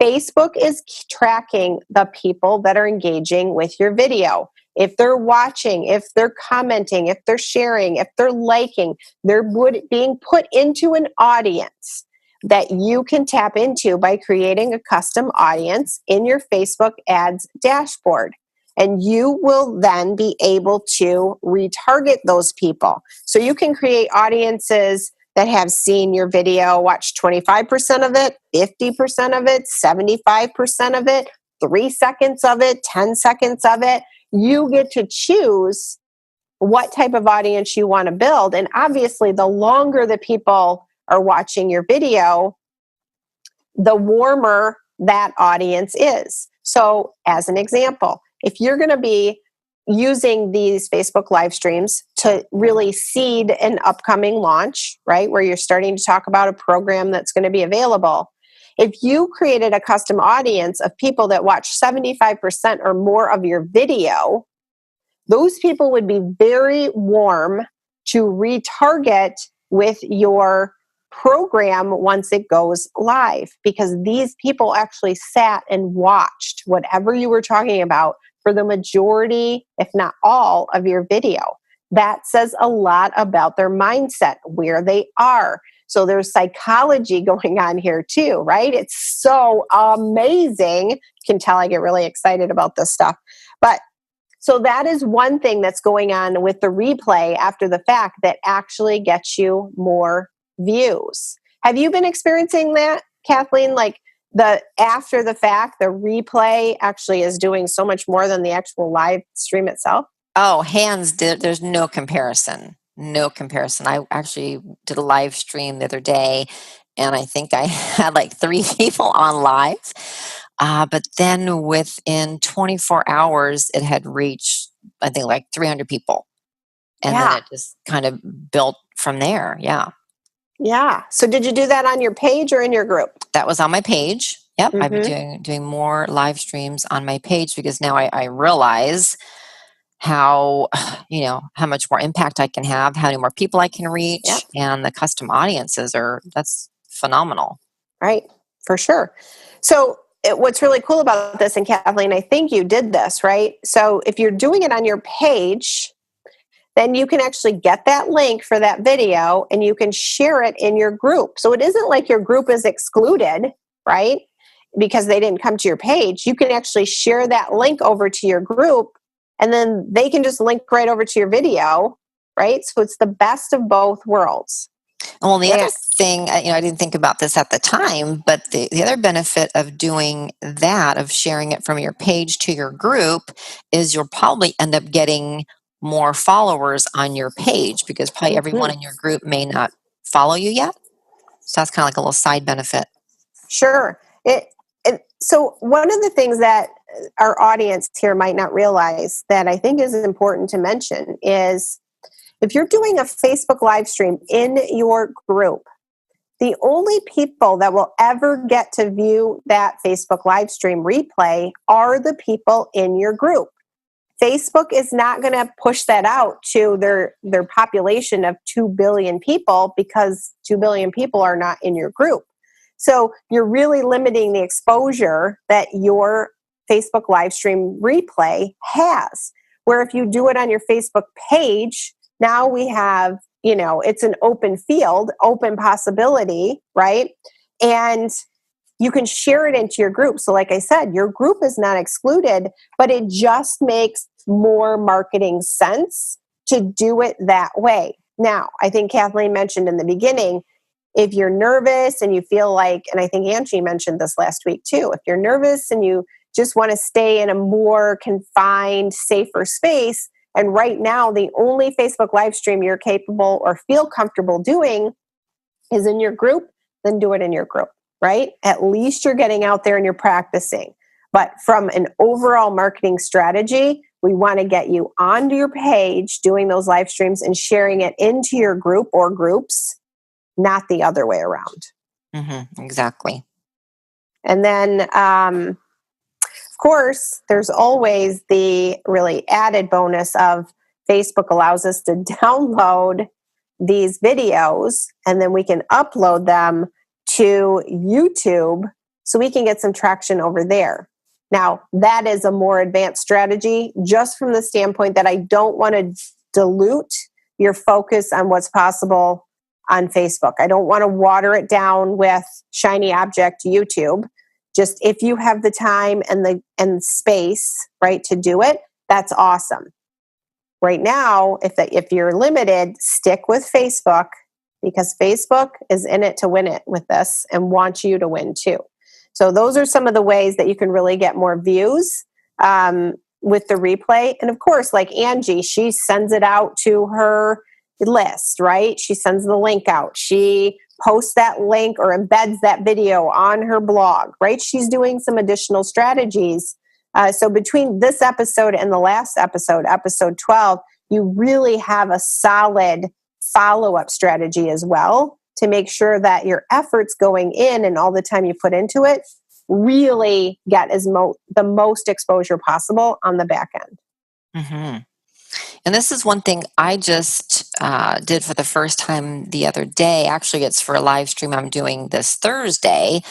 Facebook is tracking the people that are engaging with your video. If they're watching, if they're commenting, if they're sharing, if they're liking, they're being put into an audience that you can tap into by creating a custom audience in your Facebook ads dashboard. And you will then be able to retarget those people. So you can create audiences that have seen your video, watch 25% of it, 50% of it, 75% of it, 3 seconds of it, 10 seconds of it. You get to choose what type of audience you want to build. And obviously, the longer the people are watching your video, the warmer that audience is. So as an example, if you're going to be using these Facebook live streams to really seed an upcoming launch, right, where you're starting to talk about a program that's going to be available, if you created a custom audience of people that watch 75% or more of your video, those people would be very warm to retarget with your program once it goes live, because these people actually sat and watched whatever you were talking about for the majority, if not all, of your video. That says a lot about their mindset, where they are. So there's psychology going on here too, right? It's so amazing. You can tell I get really excited about this stuff. But so that is one thing that's going on with the replay after the fact that actually gets you more views. Have you been experiencing that, Kathleen? Like the after the fact, the replay actually is doing so much more than the actual live stream itself? Oh, there's no comparison. No comparison. I actually did a live stream the other day, and I think I had like 3 people on live. But then within 24 hours, it had reached, I think, like 300 people. And then it just kind of built from there. Yeah. Yeah. So did you do that on your page or in your group? That was on my page. Yep. I've been doing more live streams on my page because now I realize how much more impact I can have, how many more people I can reach, and the custom audiences that's phenomenal. Right. For sure. So what's really cool about this, and Kathleen, I think you did this, right? So if you're doing it on your page, then you can actually get that link for that video and you can share it in your group. So it isn't like your group is excluded, right? Because they didn't come to your page. You can actually share that link over to your group, and then they can just link right over to your video, right? So it's the best of both worlds. Well, the other thing, I didn't think about this at the time, but the other benefit of doing that, of sharing it from your page to your group, is you'll probably end up getting more followers on your page because probably everyone in your group may not follow you yet. So that's kind of like a little side benefit. Sure. So one of the things that our audience here might not realize that I think is important to mention is if you're doing a Facebook live stream in your group, the only people that will ever get to view that Facebook live stream replay are the people in your group. Facebook is not going to push that out to their population of 2 billion people because 2 billion people are not in your group. So you're really limiting the exposure that your Facebook live stream replay has. Where if you do it on your Facebook page, now we have, it's an open field, open possibility, right? And you can share it into your group. So like I said, your group is not excluded, but it just makes more marketing sense to do it that way. Now, I think Kathleen mentioned in the beginning, if you're nervous and you feel like, and I think Angie mentioned this last week too, if you're nervous and you just want to stay in a more confined, safer space, and right now the only Facebook live stream you're capable or feel comfortable doing is in your group, then do it in your group, right? At least you're getting out there and you're practicing. But from an overall marketing strategy, we want to get you onto your page doing those live streams and sharing it into your group or groups, not the other way around. Exactly. And then, of course, there's always the really added bonus of Facebook allows us to download these videos and then we can upload them to YouTube so we can get some traction over there. Now, that is a more advanced strategy just from the standpoint that I don't want to dilute your focus on what's possible on Facebook. I don't want to water it down with shiny object YouTube. Just if you have the time and the space, right, to do it, that's awesome. Right now, if you're limited, stick with Facebook because Facebook is in it to win it with this and wants you to win too. So those are some of the ways that you can really get more views with the replay. And of course, like Angie, she sends it out to her list, right? She sends the link out. She posts that link or embeds that video on her blog, right? She's doing some additional strategies. So between this episode and the last episode, episode 12, you really have a solid follow-up strategy as well to make sure that your efforts going in and all the time you put into it really get the most exposure possible on the back end. And this is one thing I just did for the first time the other day. Actually, it's for a live stream I'm doing this Thursday,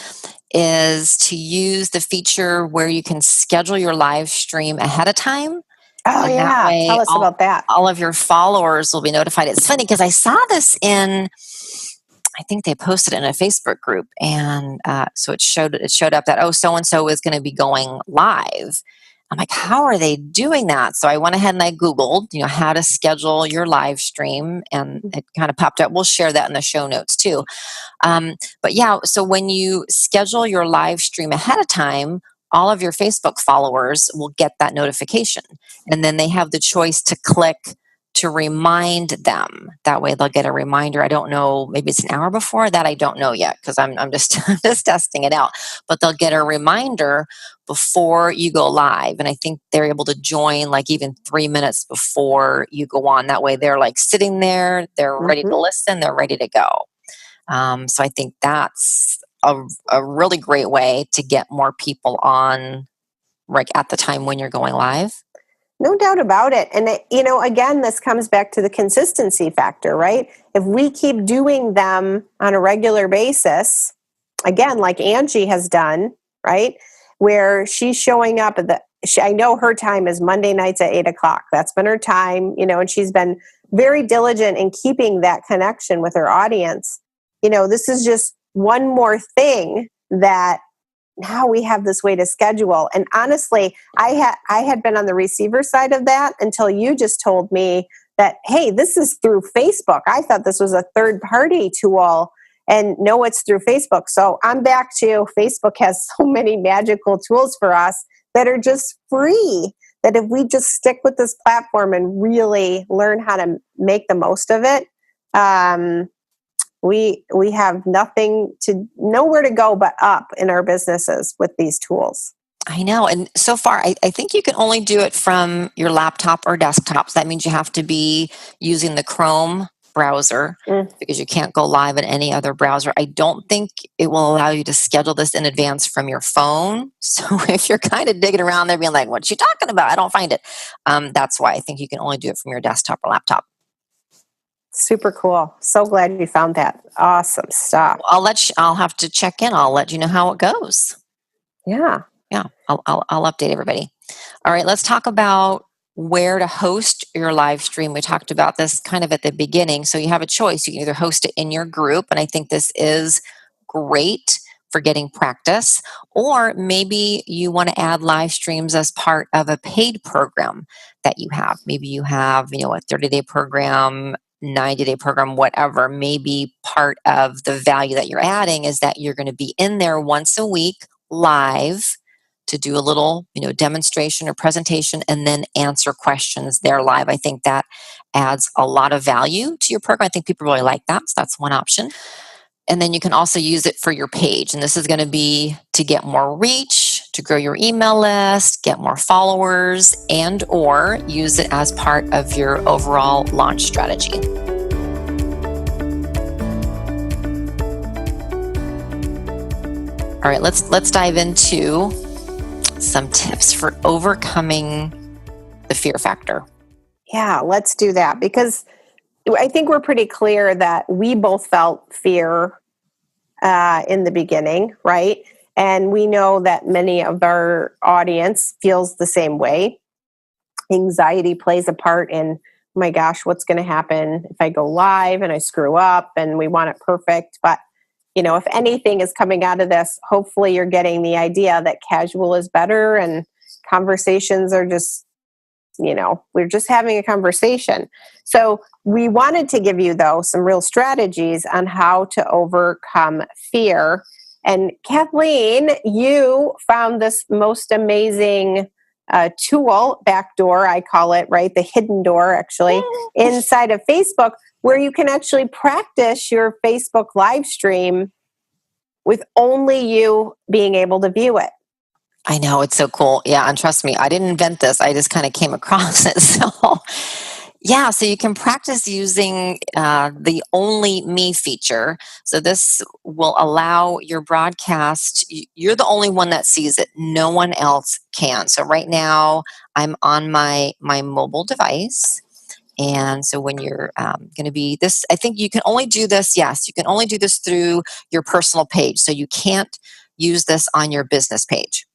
is to use the feature where you can schedule your live stream ahead of time. Oh, and yeah. That way, Tell us about that. All of your followers will be notified. It's funny because I saw this I think they posted it in a Facebook group. And so it showed up that, so-and-so is going to be going live. I'm like, how are they doing that? So I went ahead and I Googled, how to schedule your live stream, and it kind of popped up. We'll share that in the show notes too. But yeah, so when you schedule your live stream ahead of time, all of your Facebook followers will get that notification. And then they have the choice to click to remind them. That way they'll get a reminder. I don't know, maybe it's an hour before that. I don't know yet because I'm just just testing it out. But they'll get a reminder before you go live. And I think they're able to join like even 3 minutes before you go on. That way they're like sitting there, they're ready to listen, they're ready to go. So I think that's a really great way to get more people on like at the time when you're going live. No doubt about it. And, again, this comes back to the consistency factor, right? If we keep doing them on a regular basis, again, like Angie has done, right? Where she's showing up I know her time is Monday nights at 8:00. That's been her time, and she's been very diligent in keeping that connection with her audience. This is just one more thing that now we have this way to schedule. And honestly, I had been on the receiver side of that until you just told me that, hey, this is through Facebook. I thought this was a third-party tool, and no, it's through Facebook. So I'm back to Facebook has so many magical tools for us that are just free, that if we just stick with this platform and really learn how to make the most of it, We have nowhere to go but up in our businesses with these tools. I know. And so far, I think you can only do it from your laptop or desktop. So that means you have to be using the Chrome browser because you can't go live in any other browser. I don't think it will allow you to schedule this in advance from your phone. So if you're kind of digging around there being like, what you talking about? I don't find it. That's why I think you can only do it from your desktop or laptop. Super cool. So glad you found that. Awesome stuff. I'll have to check in. I'll let you know how it goes. Yeah. Yeah, I'll update everybody. All right, let's talk about where to host your live stream. We talked about this kind of at the beginning. So you have a choice. You can either host it in your group, and I think this is great for getting practice, or maybe you want to add live streams as part of a paid program that you have. Maybe you have, a 30-day program, 90-day program, whatever. Maybe part of the value that you're adding is that you're going to be in there once a week live to do a little, demonstration or presentation and then answer questions there live. I think that adds a lot of value to your program. I think people really like that. So that's one option. And then you can also use it for your page. And this is going to be to get more reach, to grow your email list, get more followers, and or use it as part of your overall launch strategy. All right, let's dive into some tips for overcoming the fear factor. Yeah, let's do that, because I think we're pretty clear that we both felt fear in the beginning, right? And we know that many of our audience feels the same way. Anxiety plays a part in, oh my gosh, what's going to happen if I go live and I screw up, and we want it perfect. But if anything is coming out of this, hopefully you're getting the idea that casual is better, and conversations are just, we're just having a conversation. So we wanted to give you, though, some real strategies on how to overcome fear. And Kathleen, you found this most amazing tool, backdoor, I call it, right? The hidden door, actually, inside of Facebook, where you can actually practice your Facebook live stream with only you being able to view it. I know, it's so cool. Yeah, and trust me, I didn't invent this. I just kind of came across it. So you can practice using the Only Me feature. So this will allow your broadcast, you're the only one that sees it. No one else can. So right now, I'm on my mobile device. And so when you're going to be this, I think you can only do this, you can only do this through your personal page. So you can't use this on your business page.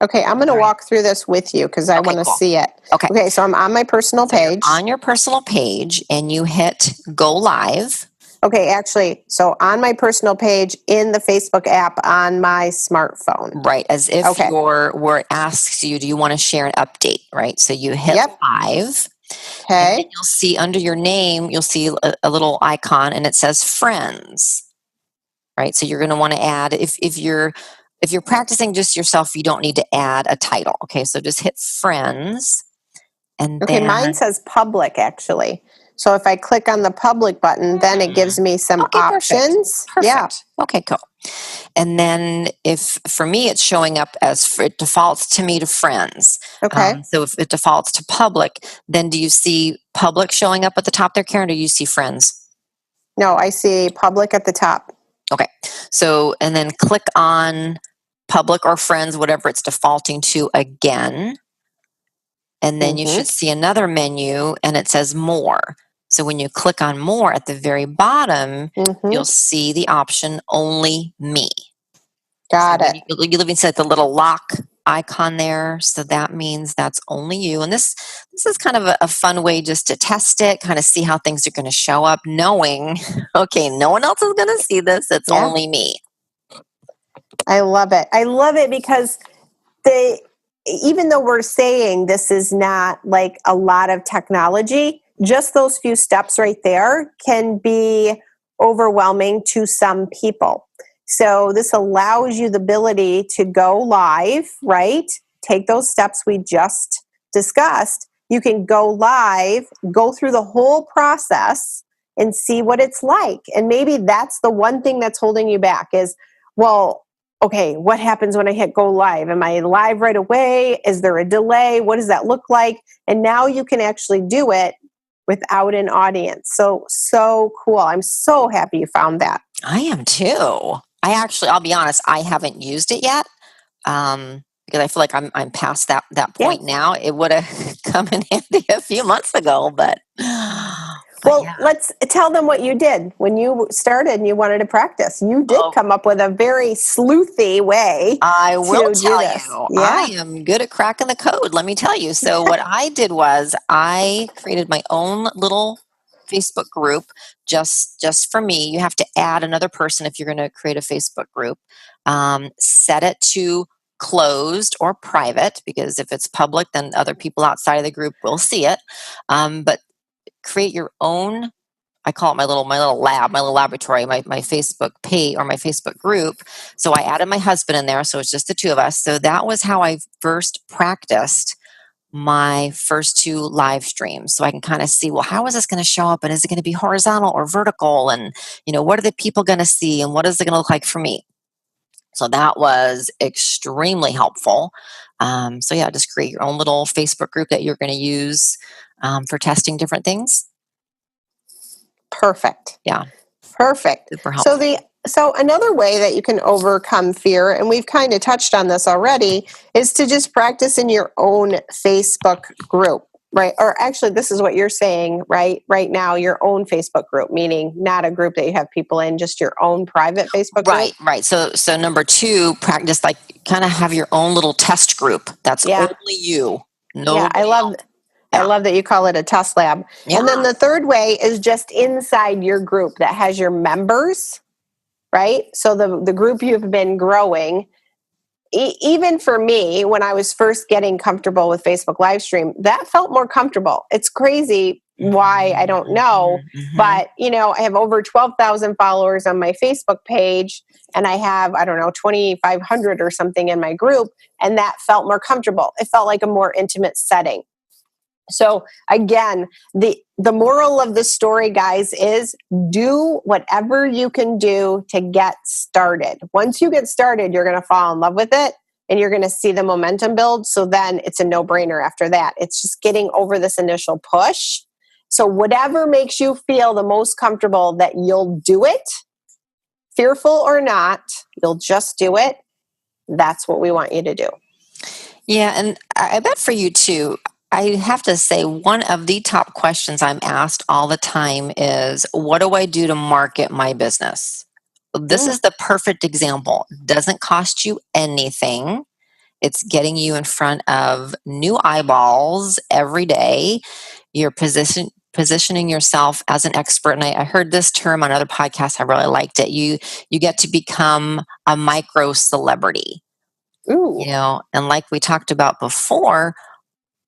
Okay, I'm going to walk through this with you because I want to see it. Okay, so I'm on my personal page. You're on your personal page and you hit go live. Okay, actually, so on my personal page in the Facebook app on my smartphone. Right, as if where it asks you, do you want to share an update, right? So you hit live. Okay. And then you'll see under your name, you'll see a little icon and it says friends, right? So you're going to want to add, if you're practicing just yourself, you don't need to add a title. Okay, so just hit friends. And then, mine says public, actually. So if I click on the public button, then it gives me some options. Perfect. Yeah. Okay, cool. And then for me, it's showing up as it defaults to me to friends. Okay. So if it defaults to public, then do you see public showing up at the top there, Karen, or do you see friends? No, I see public at the top. Okay. So, and then click on public or friends, whatever it's defaulting to again. And then you should see another menu and it says more. So when you click on more at the very bottom, you'll see the option only me. Got it. You even see the little lock icon there. So that means that's only you. And this is kind of a fun way just to test it, kind of see how things are going to show up, knowing, okay, no one else is going to see this. It's only me. I love it. I love it because even though we're saying this is not like a lot of technology, just those few steps right there can be overwhelming to some people. So this allows you the ability to go live, right? Take those steps we just discussed. You can go live, go through the whole process, and see what it's like. And maybe that's the one thing that's holding you back is, well, okay, what happens when I hit go live? Am I live right away? Is there a delay? What does that look like? And now you can actually do it without an audience. So cool. I'm so happy you found that. I am too. I'll be honest, I haven't used it yet. Because I feel like I'm past that point now. It would have come in handy a few months ago, but well, yeah. Let's tell them what you did when you started and you wanted to practice. You did come up with a very sleuthy way. I will tell this. you, Yeah. I am good at cracking the code. Let me tell you. So what I did was I created my own little Facebook group just for me. You have to add another person if you're going to create a Facebook group. Set it to closed or private, because if it's public, then other people outside of the group will see it. But create your own, I call it my little lab, my little laboratory, my Facebook page or my Facebook group. So I added my husband in there, so it's just the two of us. So that was how I first practiced my first 2 live streams. So I can kind of see, well, how is this going to show up, and is it going to be horizontal or vertical, and what are the people going to see, and what is it going to look like for me? So that was extremely helpful. So yeah, just create your own little Facebook group that you're going to use for testing different things. Perfect. Yeah. Perfect. Super helpful. So another way that you can overcome fear, and we've kind of touched on this already, is to just practice in your own Facebook group, right? Or actually, this is what you're saying, right? Right now, your own Facebook group, meaning not a group that you have people in, just your own private Facebook group. Right. So number 2, practice, like, kind of have your own little test group. That's only you. Yeah, I love that you call it a test lab. Yeah. And then the third way is just inside your group that has your members, right? So the group you've been growing, even for me, when I was first getting comfortable with Facebook Livestream, that felt more comfortable. It's crazy why, I don't know, but I have over 12,000 followers on my Facebook page, and I have, I don't know, 2,500 or something in my group, and that felt more comfortable. It felt like a more intimate setting. So again, the moral of the story, guys, is do whatever you can do to get started. Once you get started, you're going to fall in love with it and you're going to see the momentum build. So then it's a no-brainer after that. It's just getting over this initial push. So whatever makes you feel the most comfortable that you'll do it, fearful or not, you'll just do it. That's what we want you to do. Yeah, and I bet for you too, I have to say one of the top questions I'm asked all the time is, what do I do to market my business? This is the perfect example. Doesn't cost you anything. It's getting you in front of new eyeballs every day. You're positioning yourself as an expert. And I heard this term on other podcasts. I really liked it. You get to become a micro celebrity. Ooh. And like we talked about before,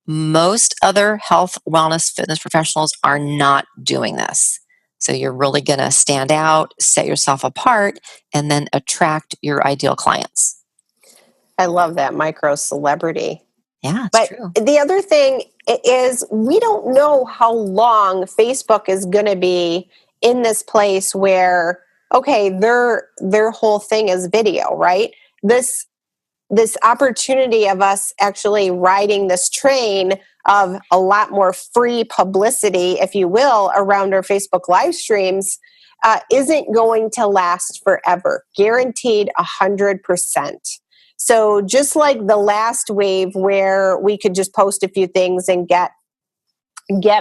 most other health, wellness, fitness professionals are not doing this. So you're really going to stand out, set yourself apart, and then attract your ideal clients. I love that, micro celebrity. Yeah, but true. The other thing is, we don't know how long Facebook is going to be in this place where, okay, their whole thing is video, right? This opportunity of us actually riding this train of a lot more free publicity, if you will, around our Facebook live streams isn't going to last forever. Guaranteed 100%. So just like the last wave where we could just post a few things and get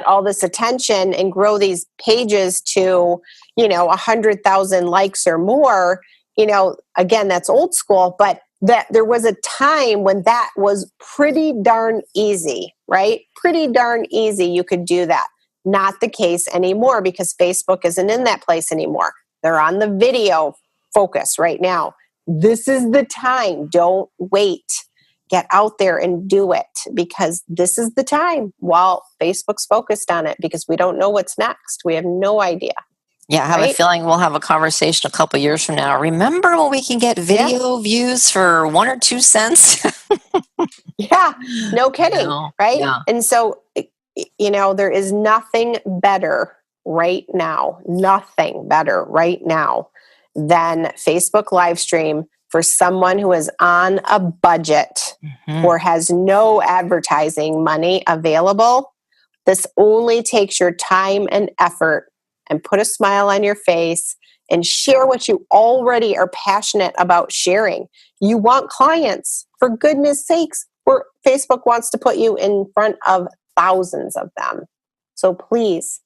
all this attention and grow these pages to, 100,000 likes or more, again, that's old school, but that there was a time when that was pretty darn easy, right? Pretty darn easy. You could do that. Not the case anymore because Facebook isn't in that place anymore. They're on the video focus right now. This is the time. Don't wait. Get out there and do it because this is the time while Facebook's focused on it because we don't know what's next. We have no idea. Yeah, I have a feeling we'll have a conversation a couple years from now. Remember when we can get video views for 1 or 2 cents? Yeah, no kidding, right? Yeah. And so, there is nothing better right now, nothing better right now than Facebook Livestream for someone who is on a budget or has no advertising money available. This only takes your time and effort, and put a smile on your face and share what you already are passionate about sharing. You want clients, for goodness sakes, where Facebook wants to put you in front of thousands of them. So please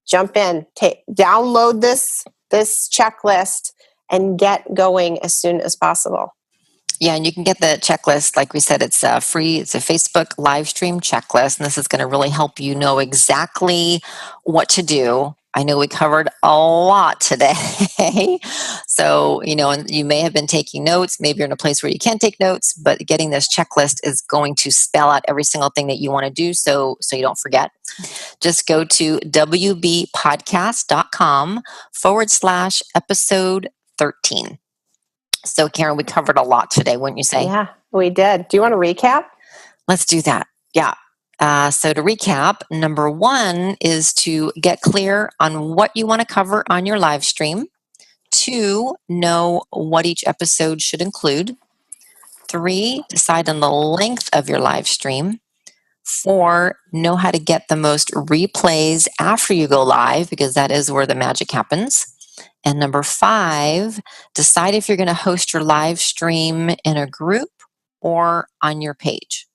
jump in, download this checklist and get going as soon as possible. Yeah, and you can get the checklist. Like we said, it's free. It's a Facebook live stream checklist, and this is going to really help you know exactly what to do. I know we covered a lot today. So, and you may have been taking notes. Maybe you're in a place where you can't take notes, but getting this checklist is going to spell out every single thing that you want to do so you don't forget. Just go to wbpodcast.com/episode 13. So, Karen, we covered a lot today, wouldn't you say? Yeah, we did. Do you want to recap? Let's do that. Yeah. So to recap, number 1 is to get clear on what you want to cover on your live stream. 2, know what each episode should include. 3, decide on the length of your live stream. 4, know how to get the most replays after you go live, because that is where the magic happens. And number 5, decide if you're going to host your live stream in a group or on your page.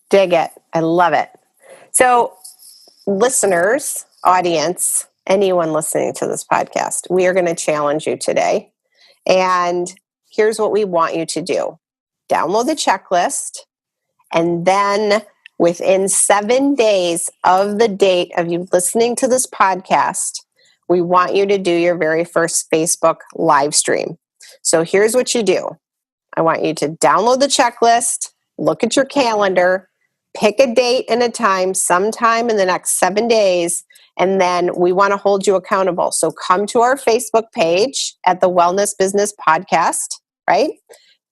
Dig it. I love it. So, listeners, audience, anyone listening to this podcast, we are going to challenge you today. And here's what we want you to do. Download the checklist, and then within 7 days of the date of you listening to this podcast, we want you to do your very first Facebook live stream. So here's what you do. I want you to download the checklist, look at your calendar, pick a date and a time sometime in the next 7 days, and then we want to hold you accountable. So come to our Facebook page at the Wellness Business Podcast, right?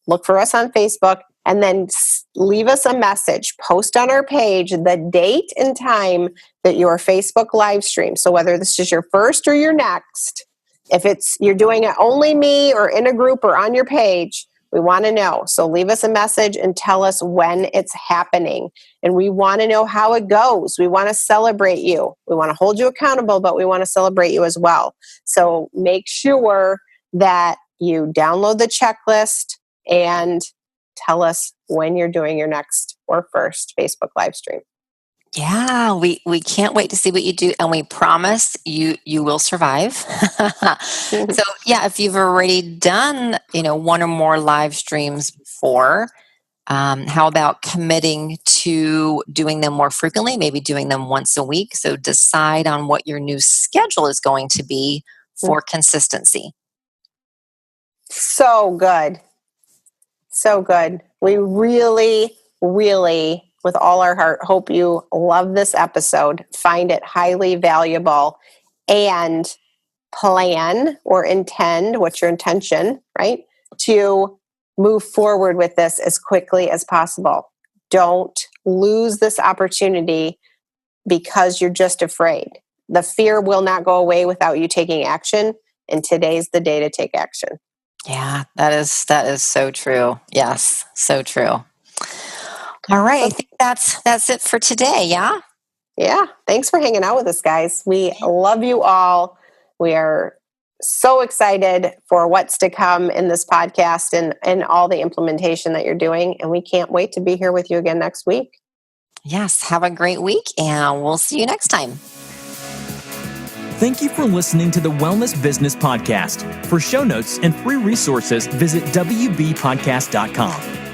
Look for us on Facebook, and then leave us a message. Post on our page the date and time that your Facebook live stream. So whether this is your first or your next, if you're doing it only me or in a group or on your page, we want to know. So leave us a message and tell us when it's happening. And we want to know how it goes. We want to celebrate you. We want to hold you accountable, but we want to celebrate you as well. So make sure that you download the checklist and tell us when you're doing your next or first Facebook live stream. Yeah, we can't wait to see what you do, and we promise you will survive. So, yeah, if you've already done, one or more live streams before, how about committing to doing them more frequently, maybe doing them once a week? So decide on what your new schedule is going to be for consistency. So good. So good. We really, really, with all our heart, hope you love this episode, find it highly valuable, and plan or intend, what's your intention, right, to move forward with this as quickly as possible. Don't lose this opportunity because you're just afraid. The fear will not go away without you taking action, and today's the day to take action. Yeah, that is so true. Yes, so true. All right, I think that's it for today, yeah? Yeah, thanks for hanging out with us, guys. We love you all. We are so excited for what's to come in this podcast and all the implementation that you're doing, and we can't wait to be here with you again next week. Yes, have a great week, and we'll see you next time. Thank you for listening to the Wellness Business Podcast. For show notes and free resources, visit wbpodcast.com.